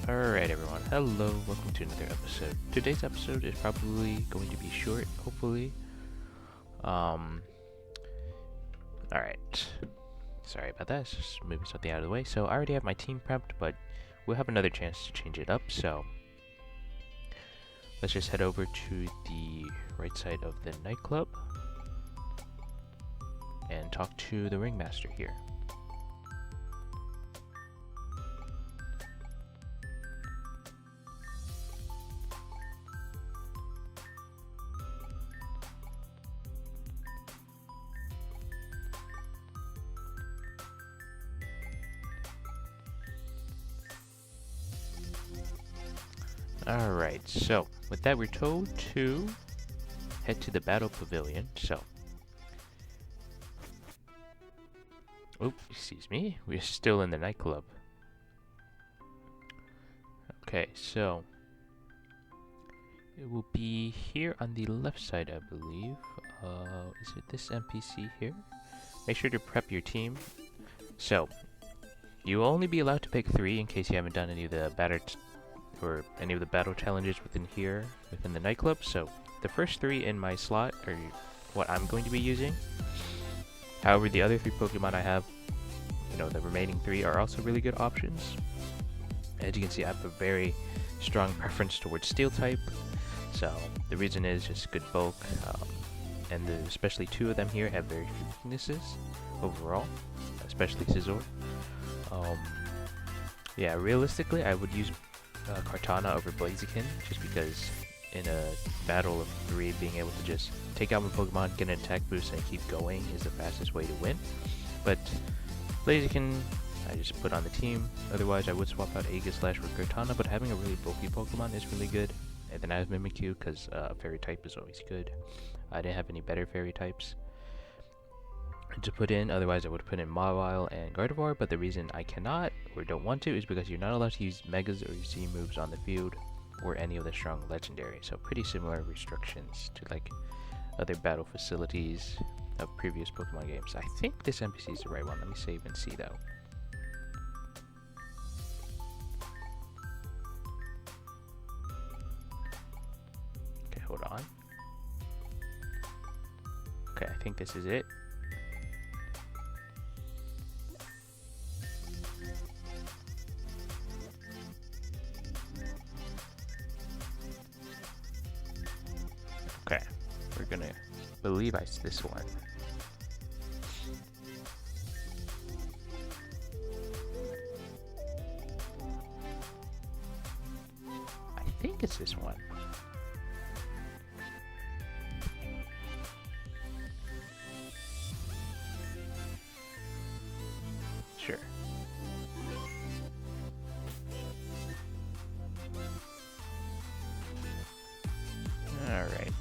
Alright everyone, hello, welcome to another episode. Today's episode is probably going to be short, hopefully. Alright. Sorry about that, it's just moving something out of the way. So I already have my team prepped, but we'll have another chance to change it up, so let's just head over to the right side of the nightclub and talk to the ringmaster here. Alright, so with that we're told to head to the battle pavilion, so excuse me, we're still in the nightclub. Okay, so it will be here on the left side, I believe. Is it this NPC here? Make sure to prep your team. So you will only be allowed to pick 3 in case you haven't done any of the battle challenges within the nightclub. So the first 3 in my slot are what I'm going to be using. However, the other 3 Pokemon I have, the remaining 3 are also really good options. As you can see, I have a very strong preference towards Steel type. So the reason is just good bulk, and especially 2 of them here have very few weaknesses overall, especially Scizor. Yeah, realistically, I would use Kartana over Blaziken, just because in a battle of 3, being able to just take out my Pokemon, get an attack boost, and keep going is the fastest way to win. But Blaziken, I just put on the team. Otherwise, I would swap out Aegislash for Kartana, but having a really bulky Pokemon is really good. And then I have Mimikyu, because Fairy type is always good. I didn't have any better Fairy types to put in, otherwise I would put in Mawile and Gardevoir, but the reason I cannot or don't want to is because you're not allowed to use Megas or Z moves on the field or any of the strong legendary, so pretty similar restrictions to like other battle facilities of previous Pokemon games. I think this NPC is the right one. Let me save and see though. Okay, hold on. Okay, I think this is it. Okay, we're gonna believe it's this one. I think it's this one. Sure. All right.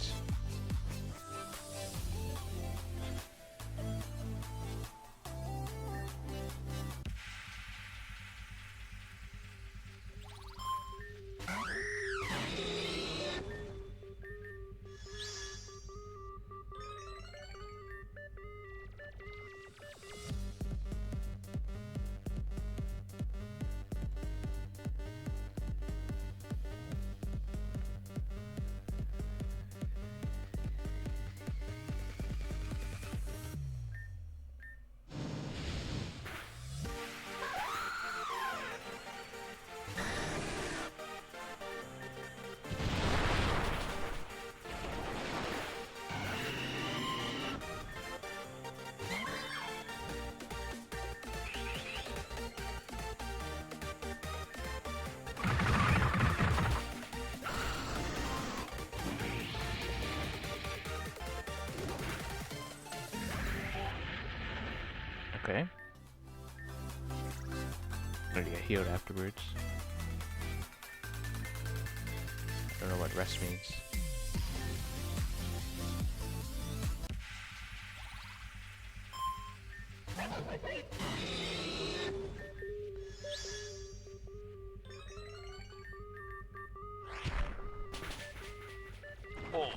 Okay. I'm gonna get healed afterwards. I don't know what rest means. Oh.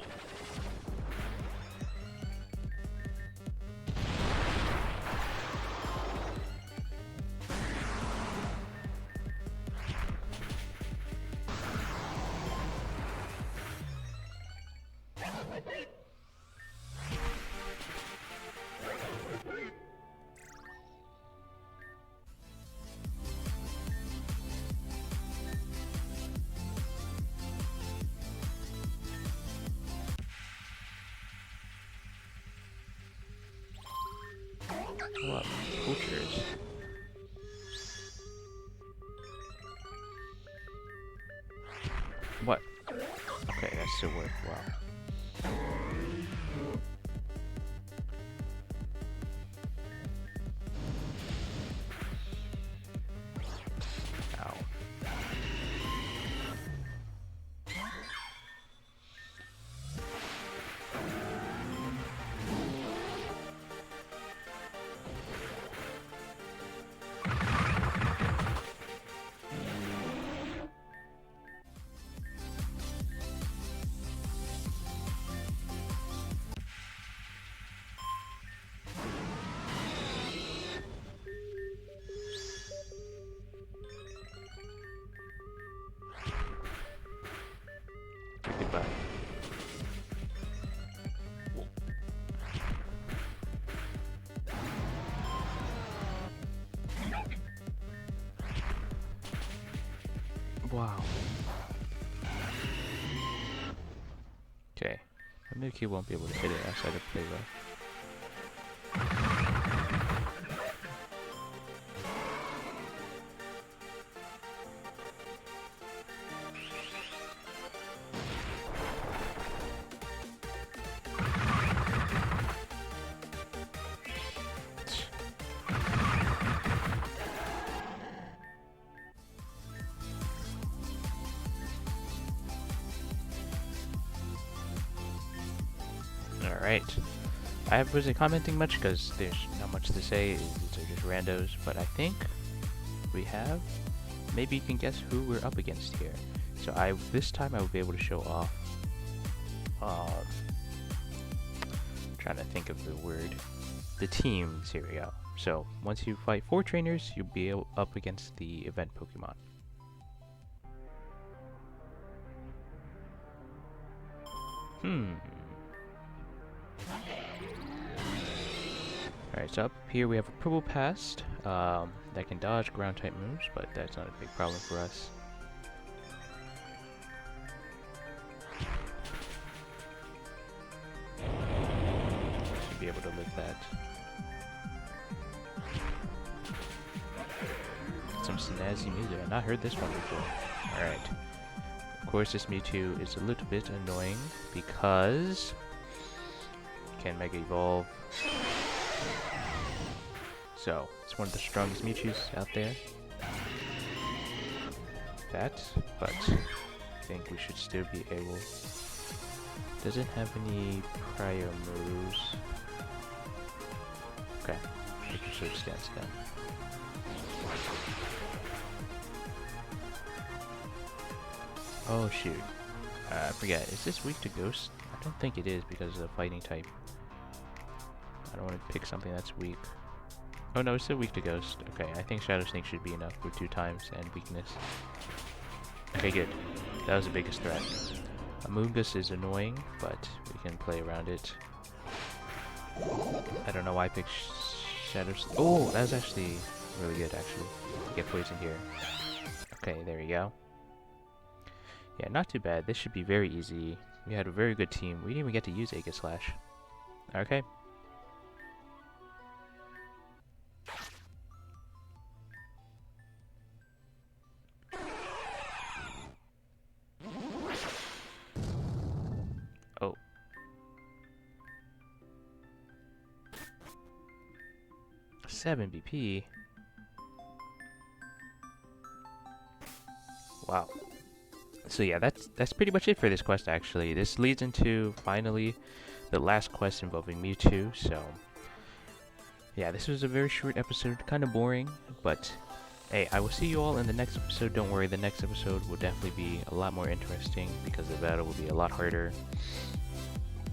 What? Poachers. What? Okay, that still worked. Wow. Ow. Goodbye. Wow. Okay. Mewtwo won't be able to hit it outside of play rough. Alright. I wasn't commenting much because there's not much to say. These are just randos, but I think we have. Maybe you can guess who we're up against here. So this time I will be able to show off. Trying to think of the word. The teams. Here we go. So once you fight 4 trainers, you'll be up against the event Pokemon. Alright, so up here we have a purple past that can dodge ground type moves, but that's not a big problem for us. Should be able to live that. Some snazzy music. I've not heard this one before. Alright. Of course, this Mewtwo is a little bit annoying because it can Mega Evolve. So, it's one of the strongest Mewtwo's out there. But I think we should still be able. Doesn't have any prior moves. Okay, we can switch stance then. Oh shoot. I forget, is this weak to Ghost? I don't think it is because of the fighting type. I don't want to pick something that's weak. Oh no, it's still weak to Ghost. Okay, I think Shadow Sneak should be enough for 2 times and weakness. Okay, good. That was the biggest threat. Amoonguss is annoying, but we can play around it. I don't know why I picked Shadow Sneak. Oh, that was actually really good, actually. Get poisoned here. Okay, there we go. Yeah, not too bad. This should be very easy. We had a very good team. We didn't even get to use Aegislash. Okay. Oh. Seven BP. Wow. So yeah, that's pretty much it for this quest actually. This leads into finally the last quest involving Mewtwo, so yeah, this was a very short episode, kind of boring, but hey, I will see you all in the next episode. Don't worry, the next episode will definitely be a lot more interesting because the battle will be a lot harder.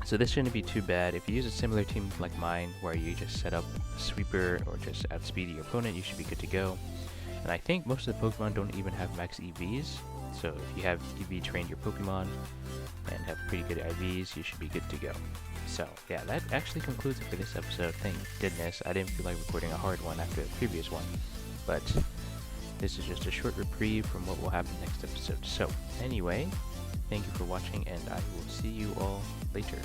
So this shouldn't be too bad. If you use a similar team like mine, where you just set up a sweeper or just outspeed your opponent, you should be good to go. And I think most of the Pokemon don't even have max EVs. So if you have EV trained your Pokemon and have pretty good IVs, you should be good to go. So yeah, that actually concludes it for this episode. Thank goodness, I didn't feel like recording a hard one after the previous one. But this is just a short reprieve from what will happen next episode. So anyway, thank you for watching and I will see you all later.